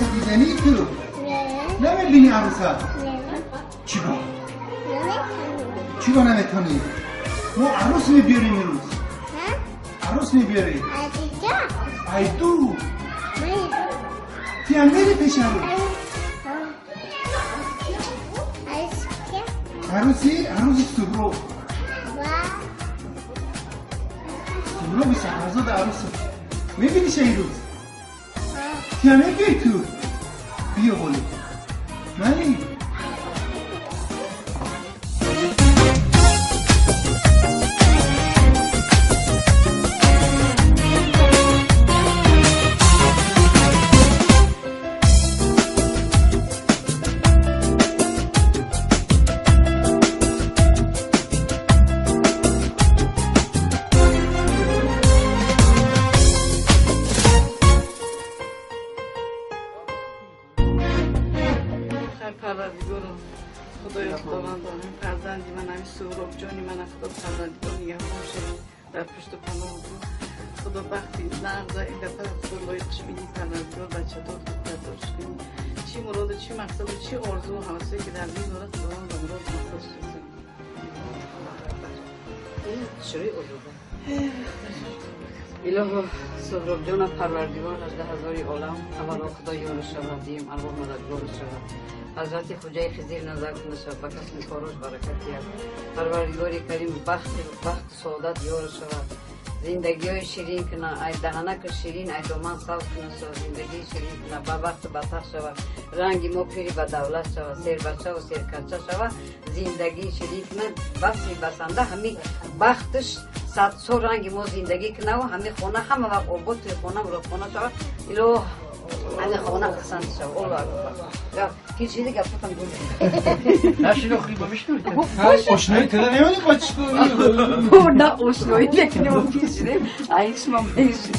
عروس دیدنی تو؟ نه نمیبینی عروسه؟ چیکار؟ چیکار نمیتونی؟ ما عروس میبیاریم امروز. عروس میبیاری؟ ایدو تی هم میری پیش عروس؟ عروسی؟ عروس سهراب سухроби Сафарзод عروس میبینیش این روز؟ تی هم میبیاری تو؟ بیا بالا منی سهراب جانی من خدا فرزندگان نگهبان شدی در پشت پناه بود خدا وقتی نغزه این دفعه خدا لایقش بینی پروردگار بچه دار داشت کنی چی مراد چی مقصد و چی آرزو و حواسه که در دین دارد خدا هم مراد مقصد شده این چرای آزاده الهو سهراب جان پروردگار 18,000 عالم اولا خدا یارش شود دیم ارواح مددگار شود حضرت خوجه خضیر نظر کنه شد با کسم کاروش برکت کرد پروردگاری کریم بخت سعادت یار شود زندگی های شیرین کنه ای دهنک شیرین ای دامن سبز کنه شود زندگی شیرین کنه با بخت بطخ شود رنگی ما پیری با دولت شود سیر بچه و سیر کچه شود زندگی شیرین کنه بخشی بسنده همی بختش 100 سال رنگی ما زندگی کنه و همی خونه همه وقت آباد توی خونه مرا خونه شود الو همه خونه خسند شود اولو اگه کی چیزی گفتم گفتم نشینو خیلی میشنوید آشنایی تدا نمیدی با چی کنی نه آشنایی نکنیم و پیشنه ایش ما میشیم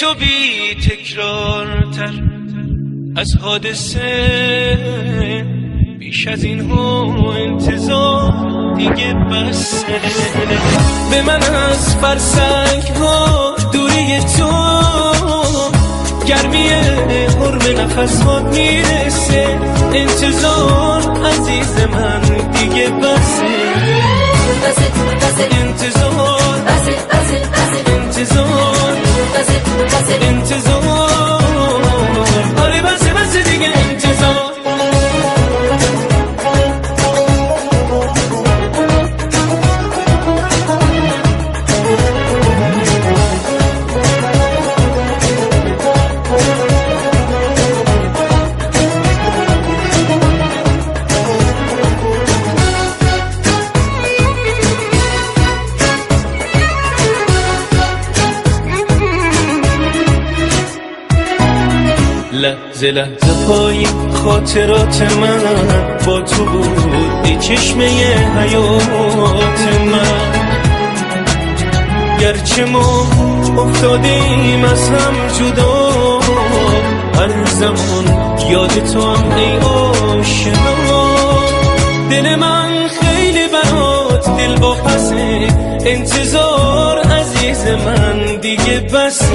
تو بی تکرارتر از حادثه بیش از این ها انتظار دیگه بسه به من از فرسنگ ها دوری تو گرمی حرم نفس ها میرسه انتظار عزیز من دیگه بسه انتظار انتظار آره بسه دیگه انتظار لحظه لحظه های خاطرات من با تو بودی چشمه حیات من گرچه ما افتادیم از هم جدا هر زمان یاد تو هم ای آشنا دل من خیلی برات دل با پسه انتظار عزیز من دیگه بسه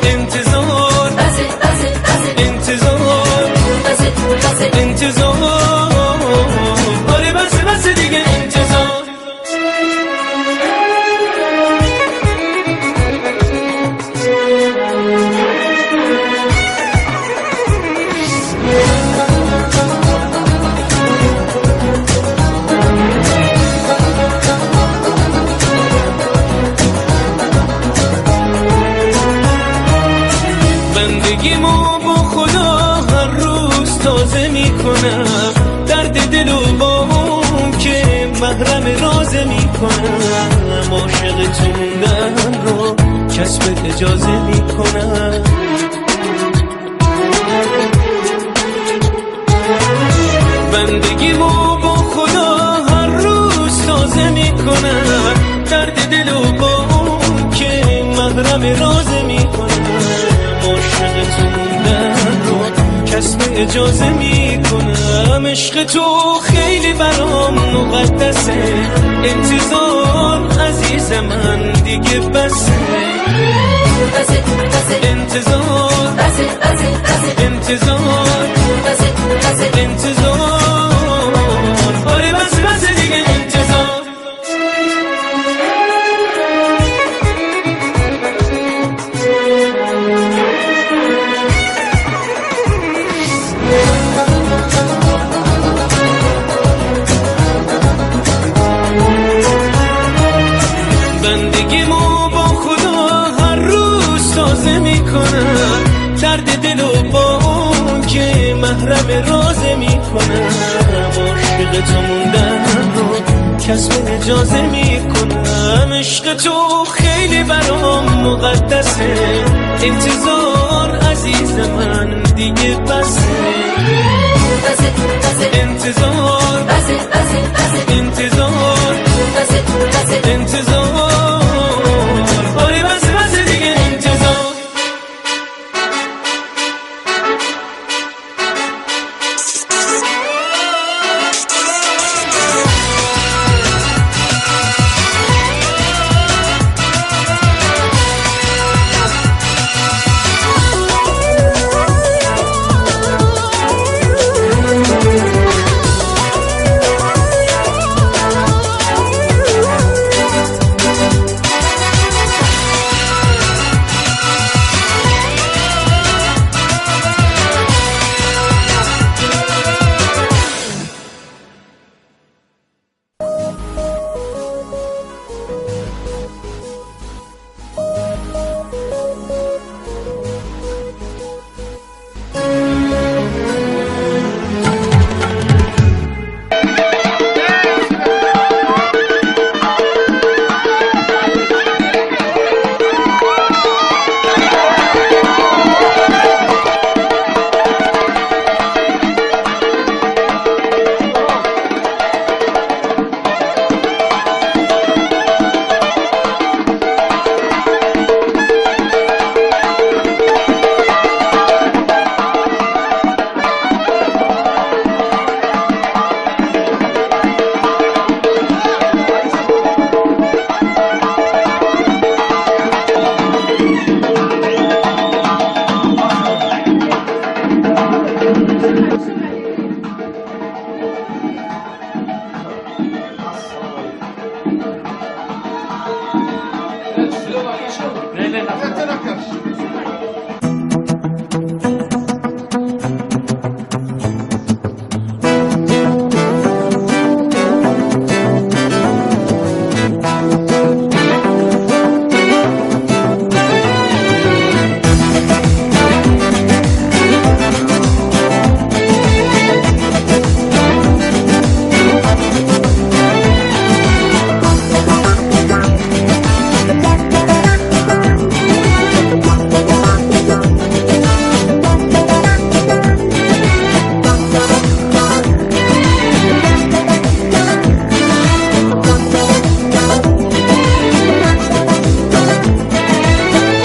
انتظار انتظار انتظار آره بسه دیگه انتظار میکنم، درد دل و با اون که محرم رازه میکنم، عاشق تو موندن رو کسب اجازه میکنم. بندگیمو با خدا هر روز تازه میکنم، درد دل و با اون که محرم رازه میکنم، عاشق تو موندن رو کسب اجازه میکنم. عشق تو خیلی برام مقدسه، انتظار عزیز من دیگه بسه، انتظار انتظار انتظار، آره بس دیگه انتظار. بندگیمو با خدا هر روز تازه میکنم، درد دل و با اون که محرم رازه میکنم، عاشق تو موندن رو کسب اجازه میکنم. عشق تو خیلی برام مقدسه، انتظار عزیز من دیگه بسه، انتظار انتظار انتظار، آره بس دیگه انتظار.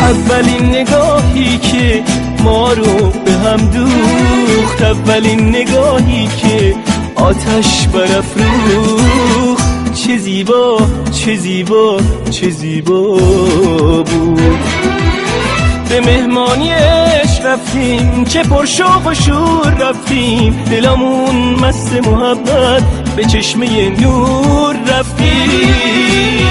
اولین نگاهی که ما رو به هم دوخت، اولین نگاهی که آتش برافروخت، چه زیبا چه زیبا چه زیبا بود. به مهمانیش رفتیم چه پرشوق و شور رفتیم، دلمون مست محبت به چشمه نور رفتیم.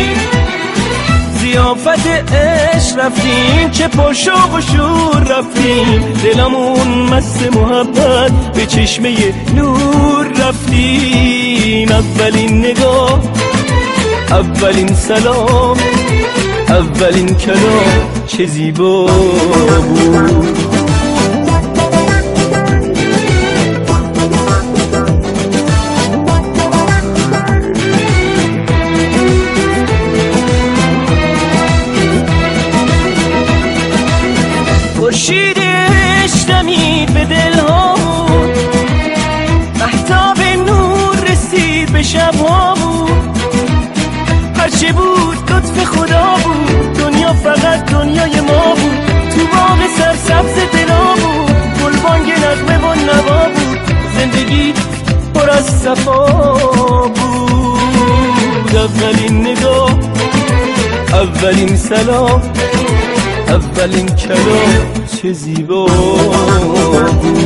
ضیافت عشق رفتیم چه پرشوق و شور رفتیم، دلمون مست محبت به چشمه نور رفتیم. اولین نگاه، اولین سلام، اولین کلام چه زیبا بود. خورشیدش دمید به دلهامون، مهتاب نور رسید به شبهامون. هرچه بود لطف خدا بود، دنیا فقط دنیای ما بود. تو باغ سرسبز دلا بود، گلبانگ نغمه و نوا بود. زندگی پر از صفا بود. اولین نگاه، اولین سلام، اولین کلام چه زیبا بود.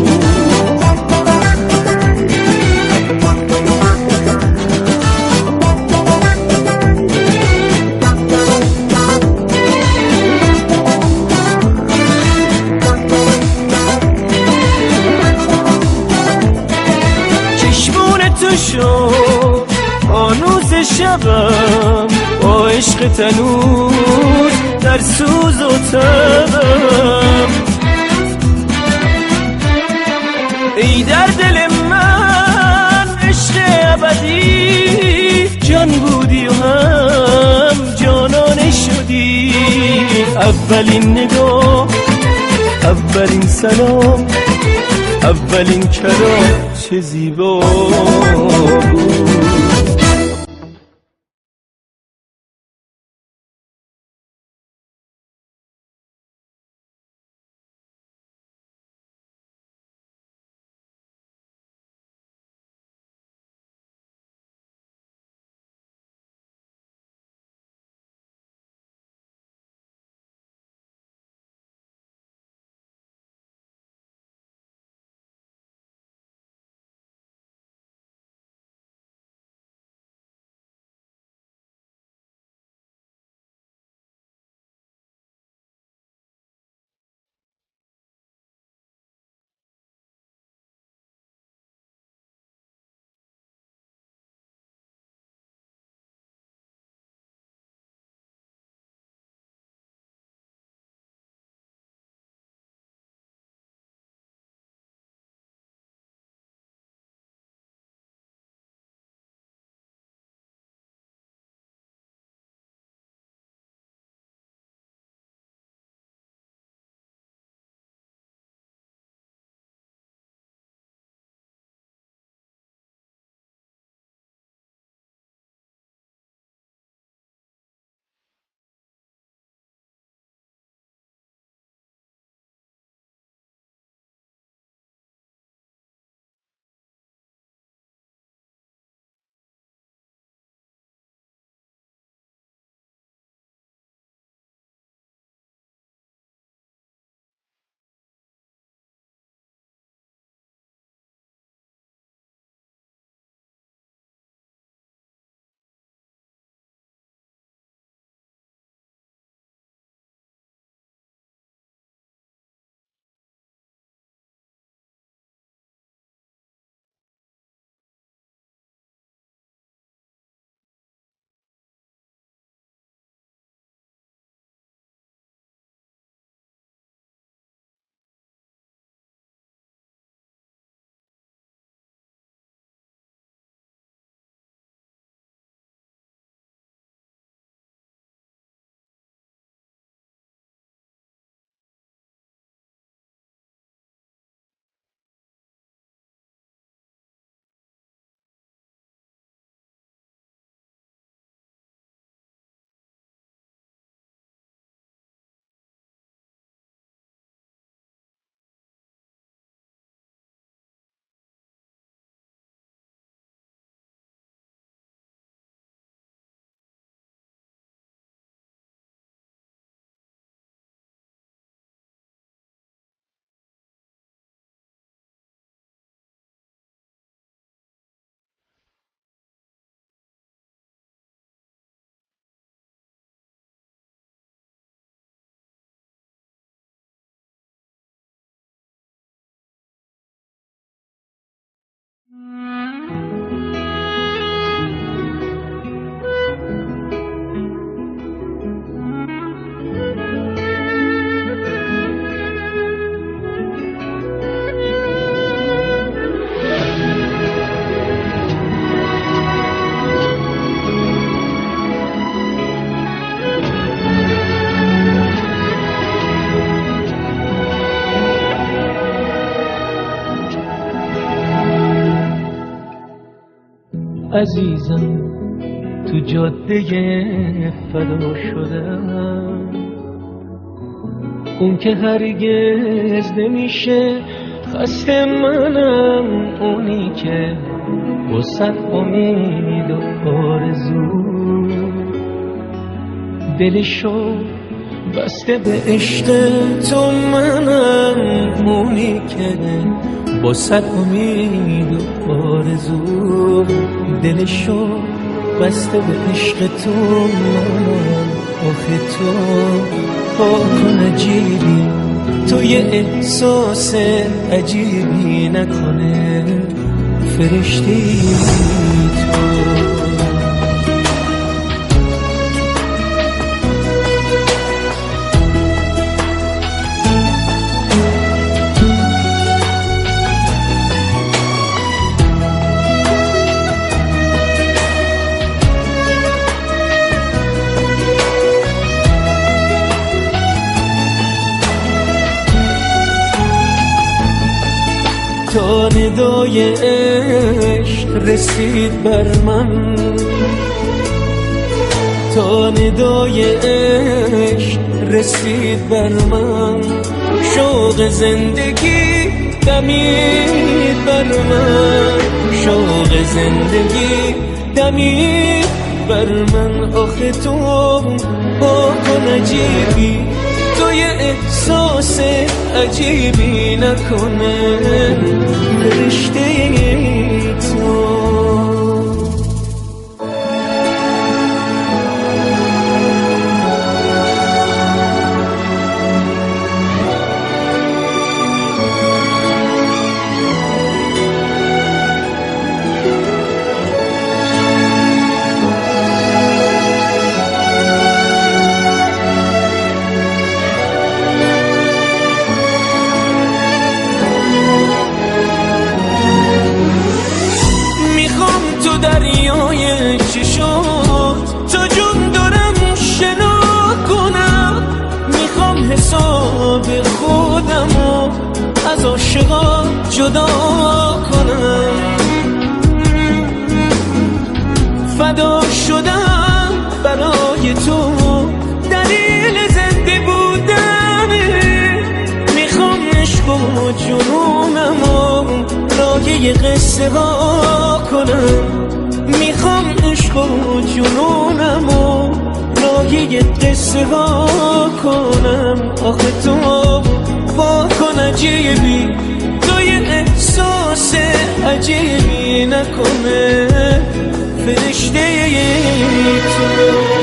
شد آنوز شبم با عشق تنوز در سوز و تبم. ای در دل من عشق ابدی، جان بودی و هم جانانه شدی. اولین نگاه، اولین سلام، اولین کلام چه زیبا بود. عزیزم تو جاده فدا شدم، اون که هرگز نمیشه خسته منم، اونی که با صد امید و آرزو دلشو بسته به عشق تو منم، اونی که با صد امید و آرزو دلشو بسته به عشق تو منم. آخه تو پاکن عجیبی، تو یه احساس عجیبی نکنه فرشتی تو. تا ندای عشق رسید بر من، تا ندای عشق رسید بر من، شوق زندگی دمید بر من، شوق زندگی دمید بر من. آخه تو پاکن عجیبی، تو یه احساس عجیبی نکنه فرشته تو. حساب خودمو از عاشقا جدا کنم، فدا شدم برای تو، دلیل زنده بودنه. میخوام عشق و جنونمو راگه قصه ها کنم، میخوام عشق و جنونمو راگه قصه ها کنم. آخه تو پاکن عجیبی، تو یه احساس عجیبی نکنه فرشته تو.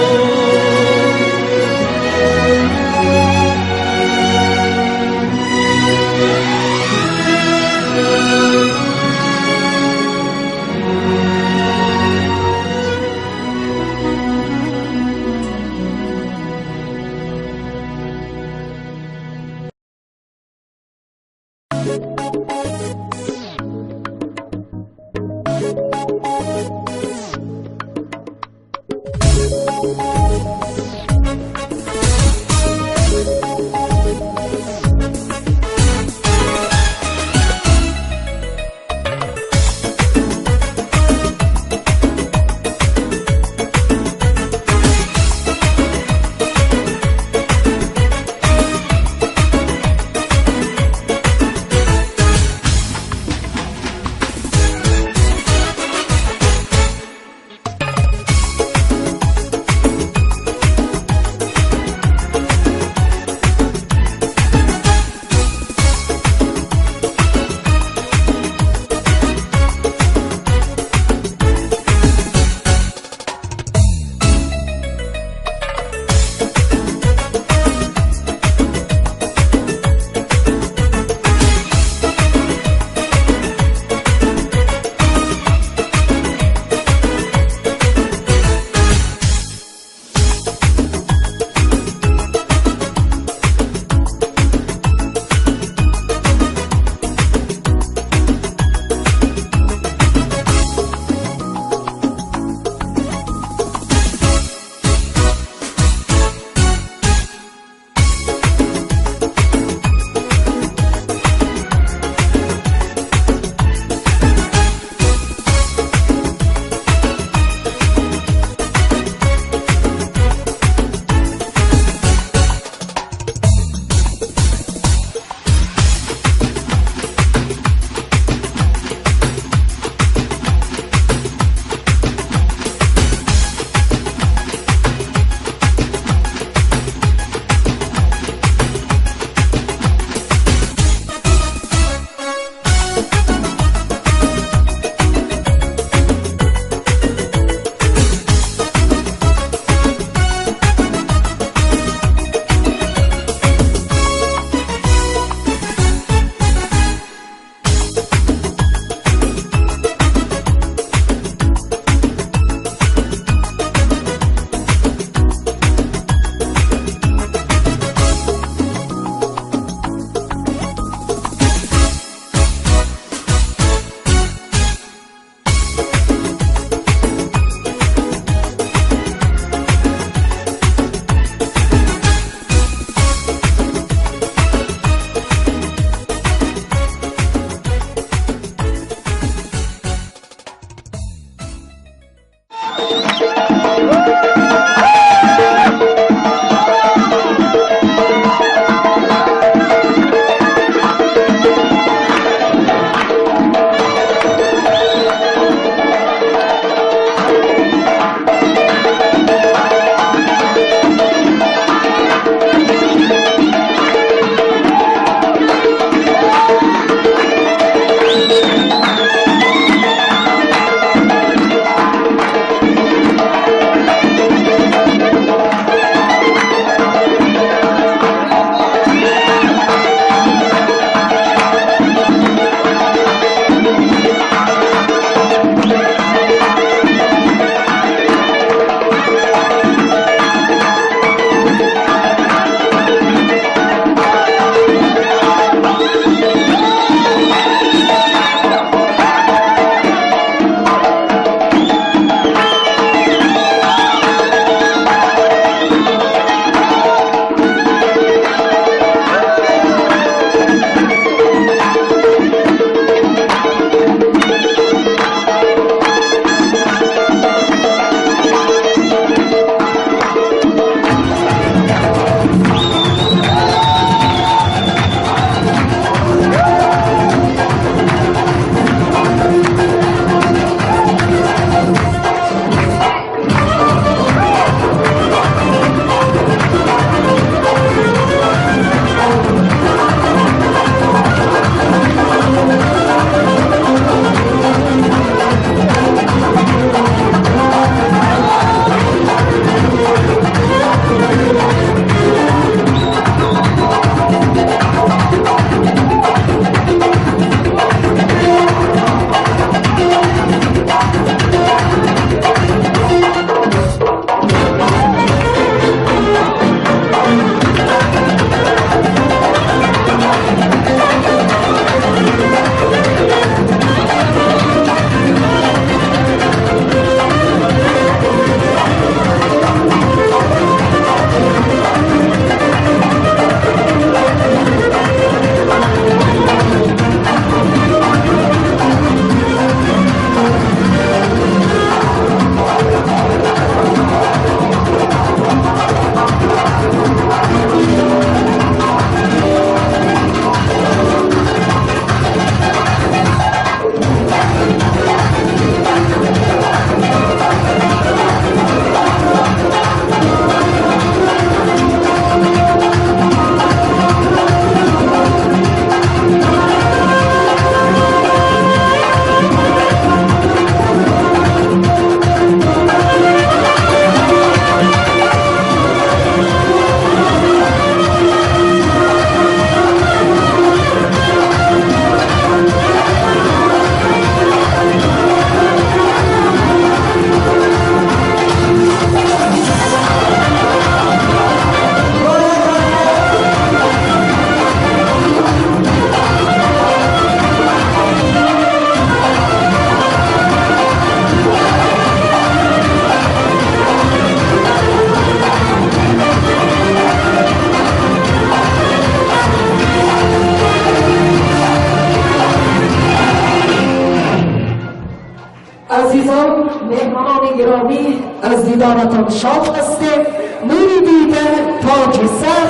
دیدارتان شاد هستیم. نوری دیده تاج سر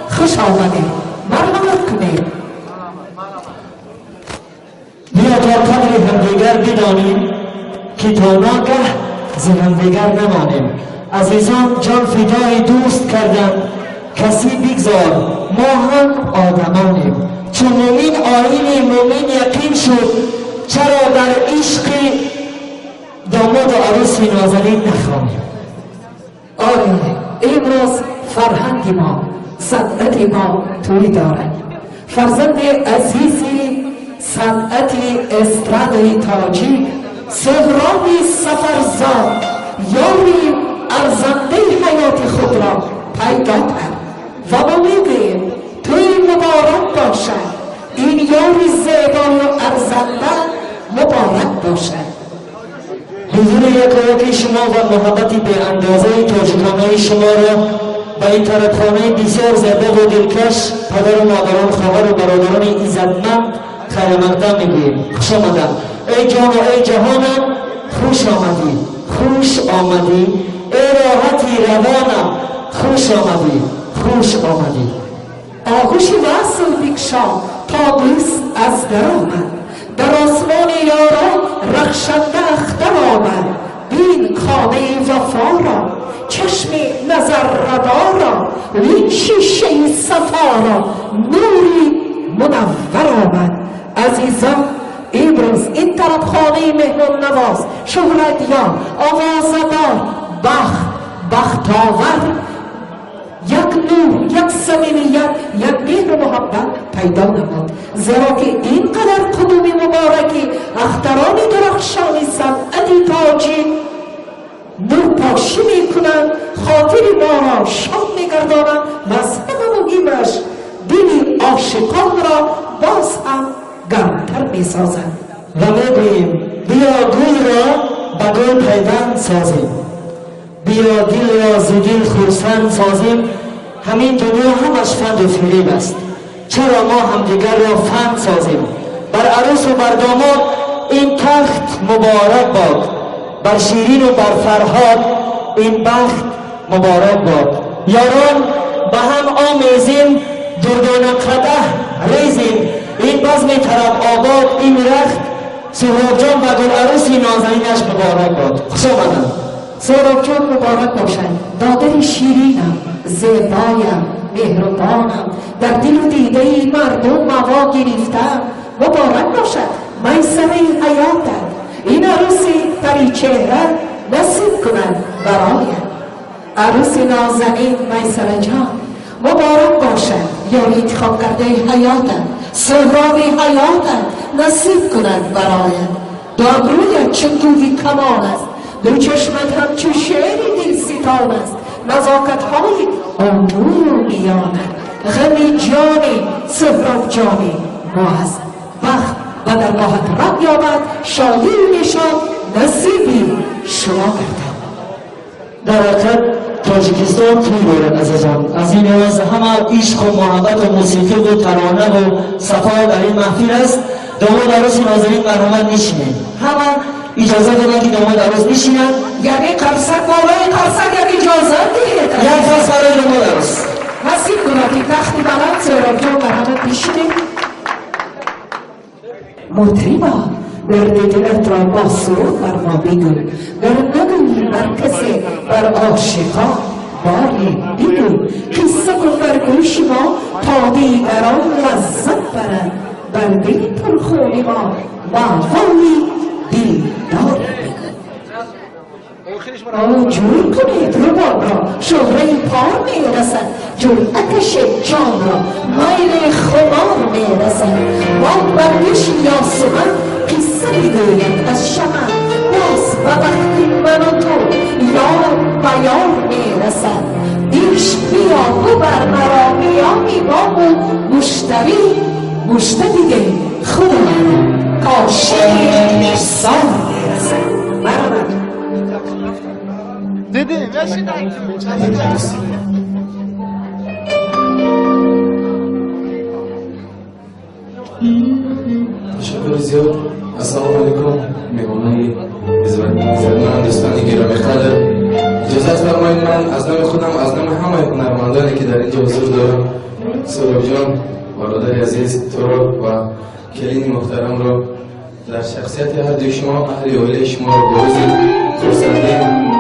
خوش آمده. مرحمت کنید. بیا تا قدر همدیگر بدانیم که تا ناگه ز همدیگر نمانیم. عزیزان جان فدای دوست کردن کسی بگذار، ما هم آدمانیم. چون مومین آیین مومین یقین شد، چرا در عشق داماد و عروس نازنین نخوانیم؟ آره امروز فرهنگ ما، صنعت ما توی دارد. فرزند عزیزی صنعت استرادای تاجیک سهرابی سفرزاد یاری ارزنده حیات خود را پیدا کرد و ما میگوییم توی مبارک باشد. این یاری زیبا و ارزنده مبارک باشد. حضور یکی شما و محبتی به اندازه تاجیکانه شما را به این طرفخانه بسیار زیبا و دلکش پدر و مادران، خواهر و برادران عزتمند خیر مقدم میگوییم. خوش آمدن ای جان و ای جهانم، خوش آمدی، خوش آمدی ای راحتی روانم، خوش آمدی، خوش آمدی. آغوش وصل بکشا تا دوست از در آمد، در آسمان یاران رخشنده اختر آمد. بین خانه وفا را، چشم نظر ردا را، وین شیشه صفا را، نوری منور آمد. عزیزان امروز این طرف خانه مهمان نواز، شهرتیار، آوازدار، بختاور، یک نور، یک صمیمیت، یک مهر و محبت پیدا نمود. زیرا که اینقدر قدوم مبارکی اختران درخشان صنعت تاجیک نور پاشی میکنند، خاطر ما را شاد میگردانند و از همه مهمش دل عاشقان را باز هم گرمتر میسازند. و میگوییم بیا گل را به گل پیوند سازیم، بیا دل را ز دل خرسند سازیم. همین دنیا همش فند و فریب است، چرا ما همدیگر را فند سازیم؟ بر عروس و بر داماد این تخت مبارک باد، بر شیرین و بر فرهاد این بخت مبارک باد. یاران به هم آمیزیم، دردانه قدح ریزیم، این بزم طرب آباد این رخت سهراب جان و گل عروسی نازنینش مبارک باد. خوش آمدن. سهراب جان مبارک باشد. دادر شیرینم، زیبایم، مهربانم، در دل و دیده مردم موا گرفتم. مبارک باشد میسره حیاتم، این عروسی پری چهره نصیب کند برایم. عروس نازنین میسره جان مبارک باشد. یاری انتخاب کرده حیاتم، سهرابی حیاتم نصیب کند برایم. دو ابرویت چون گوی کمان است، دو چشمت هم چون شعری دل ستان است. نزاکت های آنور و میانت، غمی جانی سهراب جانی ما هست. بخت و درگاهت رب یابد، شادی و نشان نصیبی شما گردد. در حقیقت تاجیکستان توی دارد عزیزان. از این لحاظ همه عشق و محبت و موسیقی و ترانه و صفا در این محفل است. داماد عروس نازنین مرحمت نشینید، همه اجازه دادن که داماد عروس نشینند. یعنی قرصک بالای قرصک یک اجازه دیگه یک فصل برای داماد عروس نصیب کند. تخت بلند سهراب جان مرحمت نشینید. مطربا درد دلت را با سرود بر ما بگو، در نگویی بر کسی بر عاشقان باری بگو. قصه کن بر گوش ما تا دیگران لذت برند، بر دل پرخون ما ماهایی دلداری بگو. جور کنید رباب را شهره پار میرسد، جرأتش جان را میل خمار میرسد. باد بردش یاسمن قصه میگوید از شمن، باز و وقتی من و تو یار به یار میرسد. عشق بیا ببر مرا میانی با او مشته دیگه خدا کاشقی سال میرسد. مرمت دیدی وشی تشکر زیاد. السلام علیکم مهمانان عزیزان دوستان گرامی قدر. از نام خودم از نام همه هنرمندانی که در اینجا حضور دارم سهراب جان برادر عزیز تو رو و کلین محترم رو در شخصیت هر دوی شما اهل اولی شما رو بروز خرسندین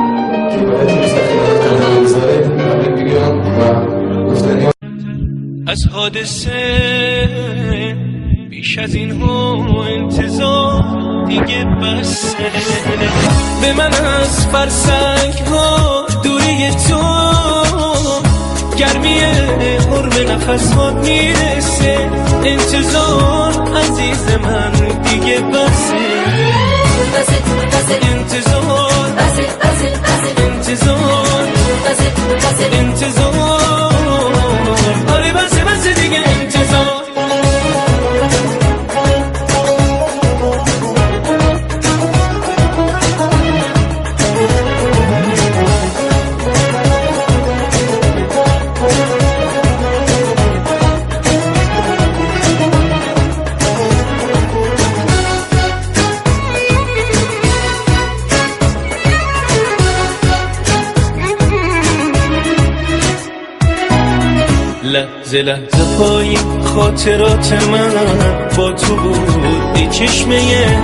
که باید مستقل قدم می‌گذارید تبریک بگویم و گفتنی از حادثه بیش از این ها انتظار دیگه بسه به من از فرسنگ ها دوری تو گرمی حرم نفس ها میرسه انتظار عزیز من دیگه بسه انتظار انتظار آره بسه دیگه انتظار لحظه لحظه پای خاطرات من با تو بود ای چشمه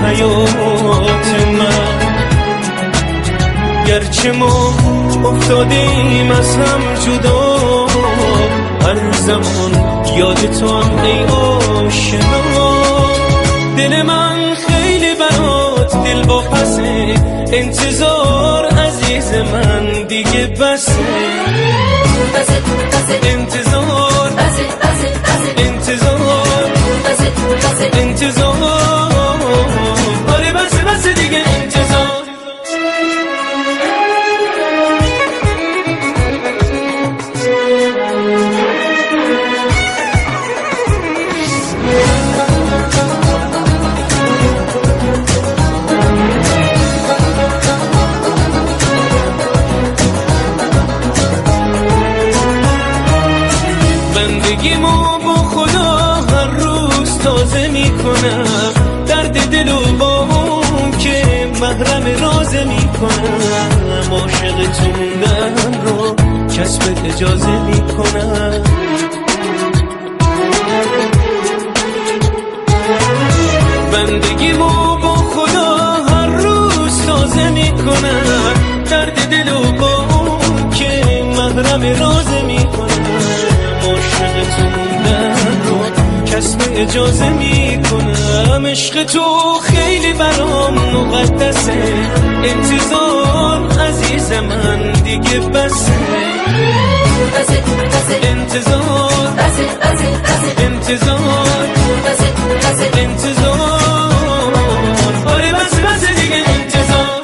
حیات من گرچه ما افتادیم از هم جدا هر زمان یاد تو هم ای آشنا دل من خیلی برات دل با پسه انتظار عزیز من دیگه بسه انتظار انتظار انتظار آره بسه دیگه انتظار بندگیمو با خدا هر روز تازه میکنم درد دل و با اون که محرم رازه میکنم عاشق تو موندن رو کسب اجازه میکنم بندگیمو با خدا هر روز تازه میکنم درد دل و با اون که محرم رازه میکنم عاشق تو موندن رو کسب اجازه میکنم عشق تو خیلی برام مقدسه انتظار عزیز من دیگه بسه انتظار انتظار انتظار آره بسه دیگه انتظار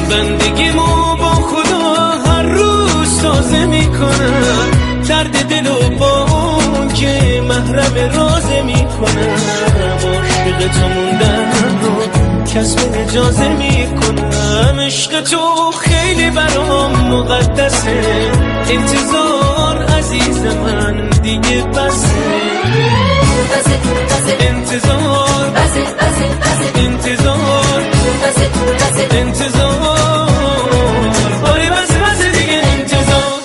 بندگیمو با خدا هر روز تازه میکنم درد دل و با اون که محرم رازه میکنم عاشق تو موندن رو کسب اجازه میکنم عشق تو خیلی برام مقدسه انتظار عزیز من دیگه بسه انتظار انتظار انتظار آره بسه دیگه انتظار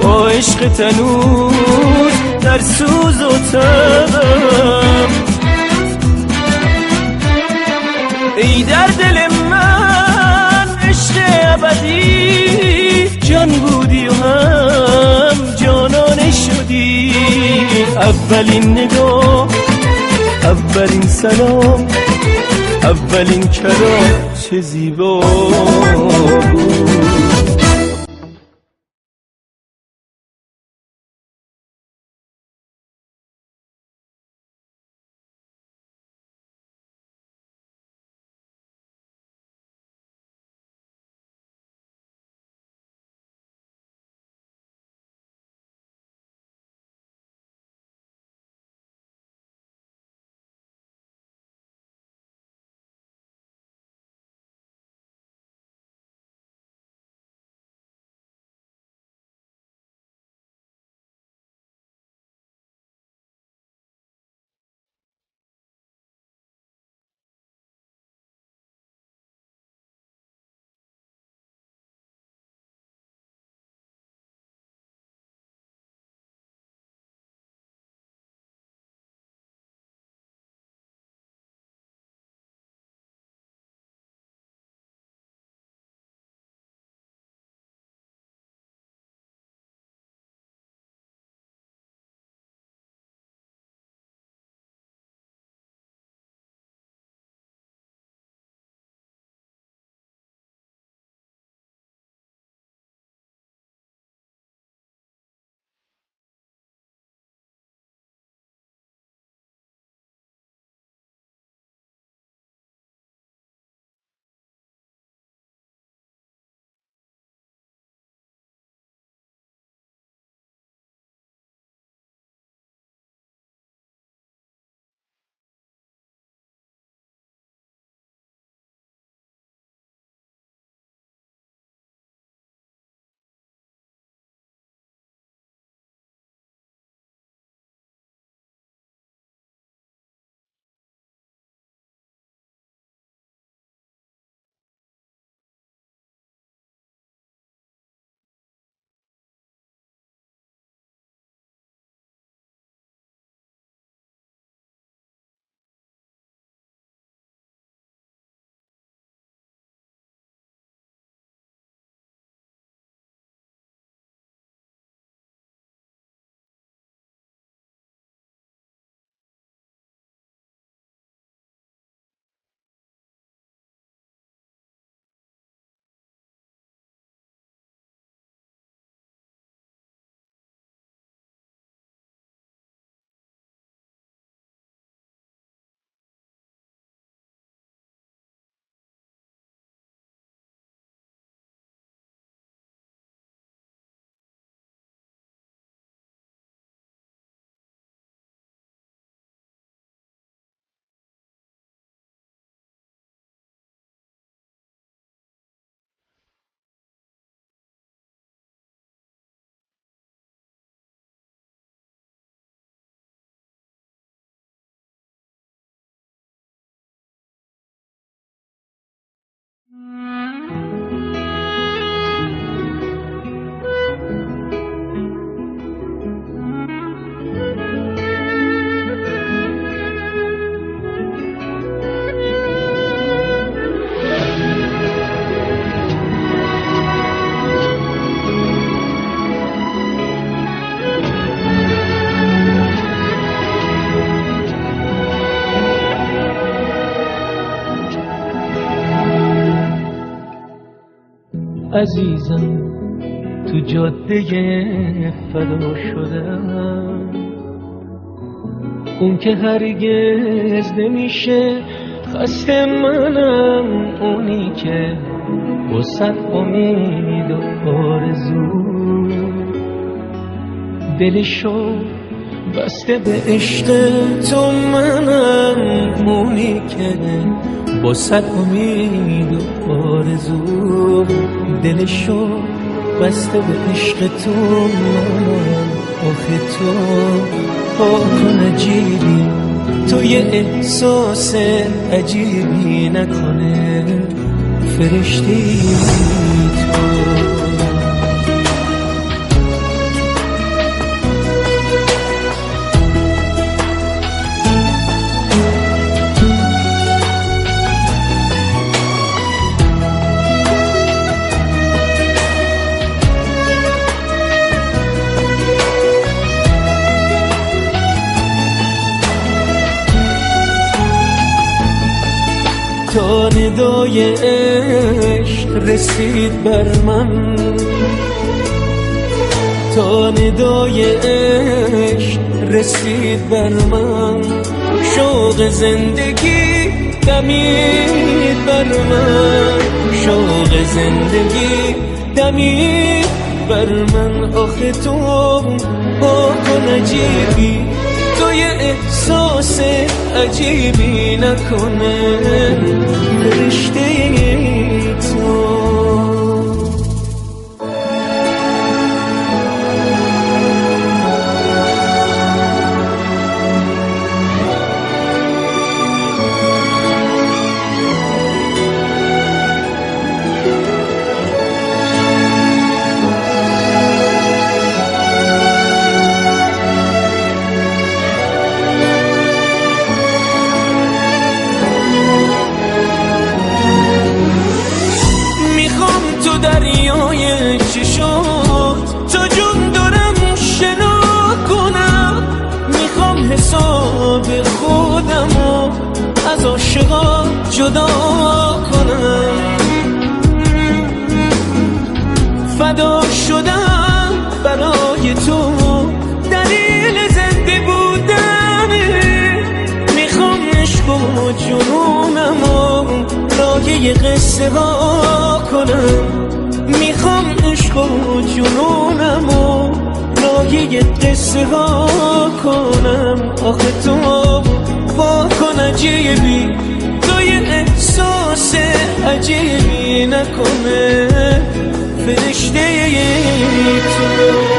با عشق تنور در سوز و تبم ای در دل من عشق ابدی جان بودی و هم جانانه شدی اولین نگاه اولین سلام اولین کلام چه زیبا بود عزیزم تو جاده فدا شدم، اون که هرگز نمیشه خسته منم، اونی که با صد امید و آرزو دلشو بسته به عشق تو منم، اونی که با صد امید و آرزو دلشو بسته به عشق تو منم. آخه تو کن عجیبی، تو یه احساس عجیبی نکنه فرشتی تو. تا ندای عشق رسید بر من، تا ندای عشق رسید بر من، شوق زندگی دمید بر من، شوق زندگی دمید بر من. آخه تو با کن عجیبی، تو یه احساس عجیبی نکنه فرشته تو. دریای چشات تا جون دارم شنا کنم، میخوام حساب خودمو از عاشقا جدا کنم، فدا شدم برای تو دلیل زنده بودنه، میخوام عشق و جنونمو راهی قصه ها کنم، میخوام عشق و جنونمو راهی قصه ها کنم. آخه تو با کن عجیبی، تو یه احساس عجیبی نکنه فرشته تو.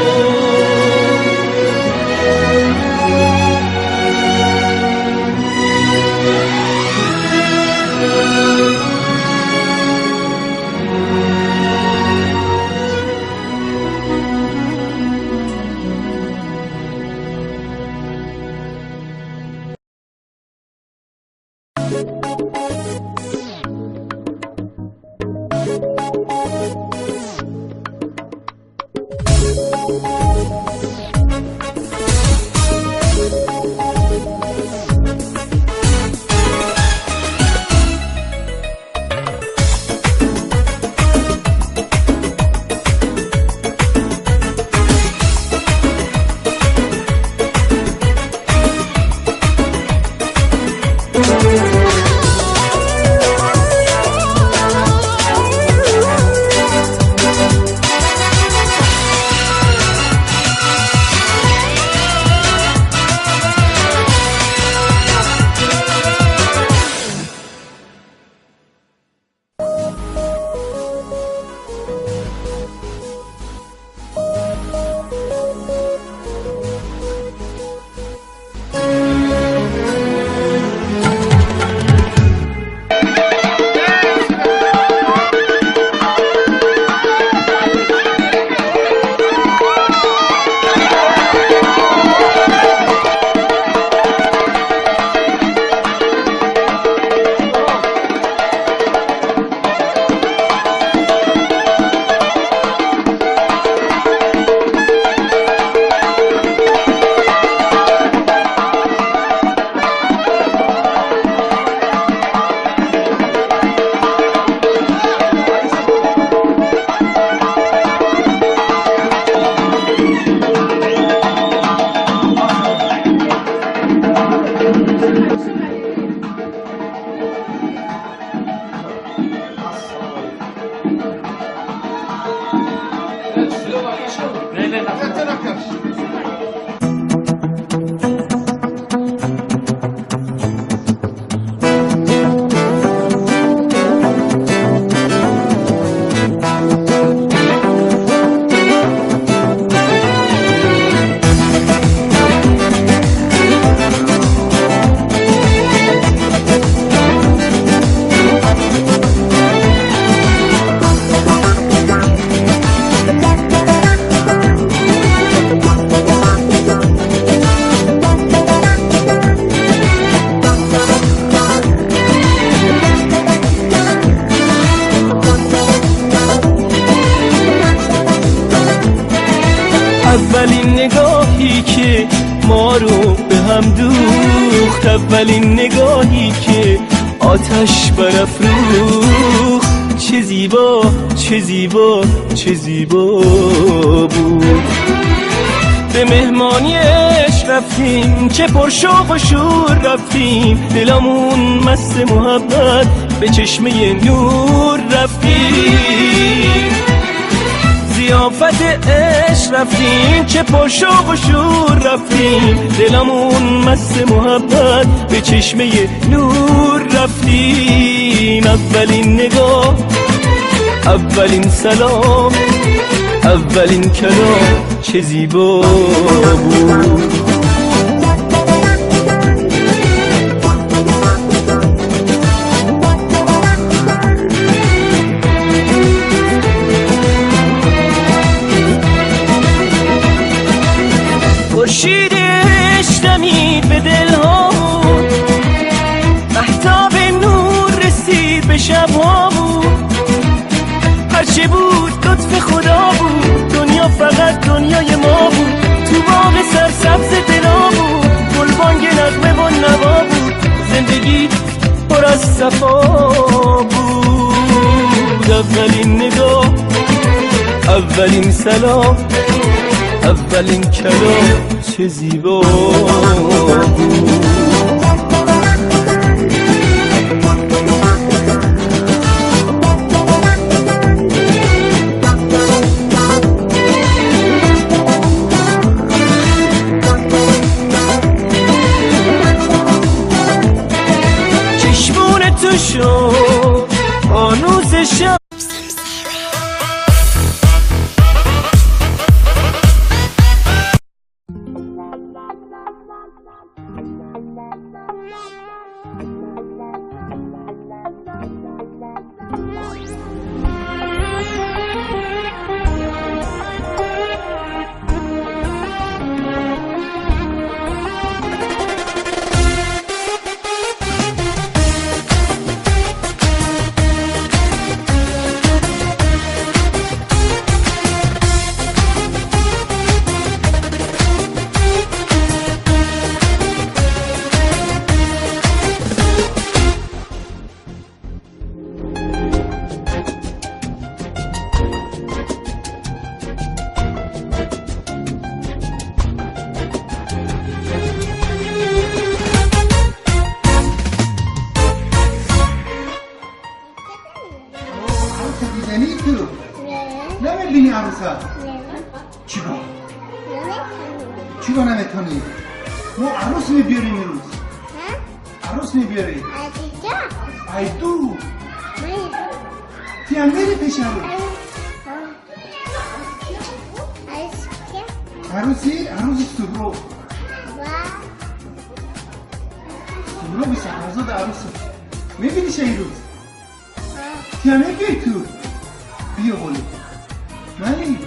اولین نگاهی که ما رو به هم دوخت، اولین نگاهی که آتش برافروخت، چه زیبا چه زیبا چه زیبا بود. به مهمانیش رفتیم چه پرشوق و شور رفتیم، دلمون مست محبت به چشمه نور رفتیم. ضیافت عشق رفتیم چه پرشوق و شور رفتیم، دلمون مست محبت به چشمه نور رفتیم. اولین نگاه، اولین سلام، اولین کلام، چه زیبا بود. خورشیدش دمید به دلها بود، مهتاب نور رسید به شبها بود. هرچه بود لطف خدا بود، دنیا فقط دنیای ما بود. تو باغ سرسبز دلا بود، گلبانگ نغمه و نوا بود. زندگی پر از صفا بود. اولین نگاه، اولین سلام، اولین کلام، چه زیبا بود. چشمون تو شد آنوز شب، نمیبینی عروسا؟ چیکار؟ چیکار نمیتونی؟ ما عروس میبیاریم امروز. عروس میبیاریم. ایدو تیم میری پیش عروسی؟ عروس سوҳроби Сафарзод عروس میبینی چه روز؟ تیم میبیاری تو؟ بیا بولو مالی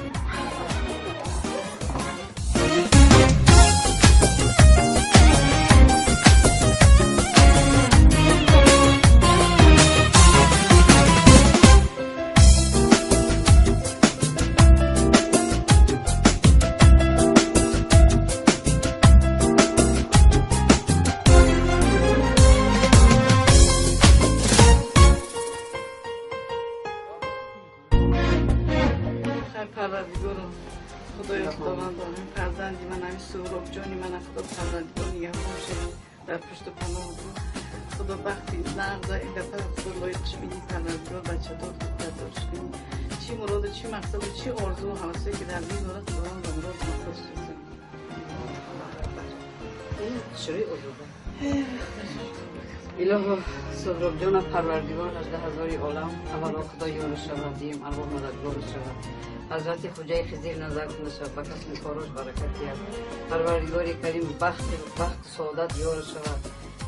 پروردگارم خدای خداوند آمین فرزندی من همین سهراب جانی من خدا فرزندگار نگهدار شد در پشت و پناه بود. خدا وقتی نرزه این دفعه خدا لایقش بینی پروردگار بچه دار داشت کنی چی مراد چی مقصد و چی آرزو و حواسه که در دین دارد خداوند و مراد مقصد شد. این چرای آزاده الهو سهراب جان پروردگار 18,000 عالم اولا خدا یار شود دیم ارواح مددگار شود. حضرت خوجای خضیر نظر کنه شود به کسم کاروش برکتی است. پروردگار کریم بخت سعادت یار شود.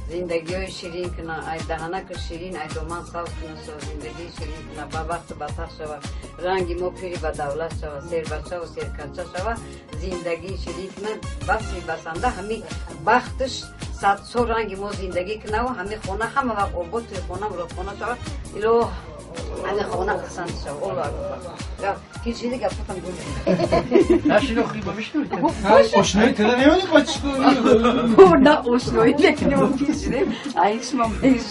زندگی های شیرین کنه ای دهنک شیرین ای دامن سبز کنه شود. زندگی شیرین کنه به وقت بطخ شود. رنگ ما پیری به دولت شود. سیر بچه و سیر کنچه شود. زندگی شیرین کنه بسی بسنده همی بختش 100 رنگ ما زندگی کنه و همه خونه همه وقت آباد توی خونه و خونه شود. الهو از خونه قسم شو الله اکبر هیچ چیزی گفتم گفتم نشینو خیلی بمیشنوید آشنایی تدا نمیدی با چیکار نه آشنایی لیکن اون پیشیده ایش من بیش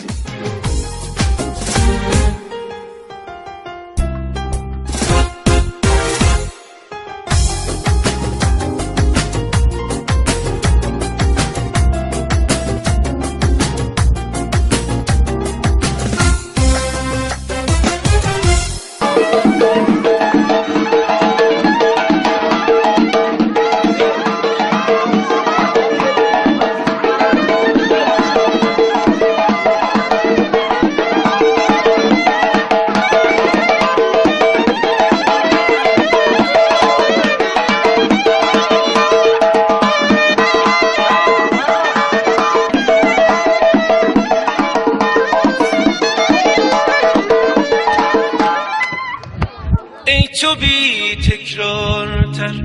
ای تو بی تکرار تر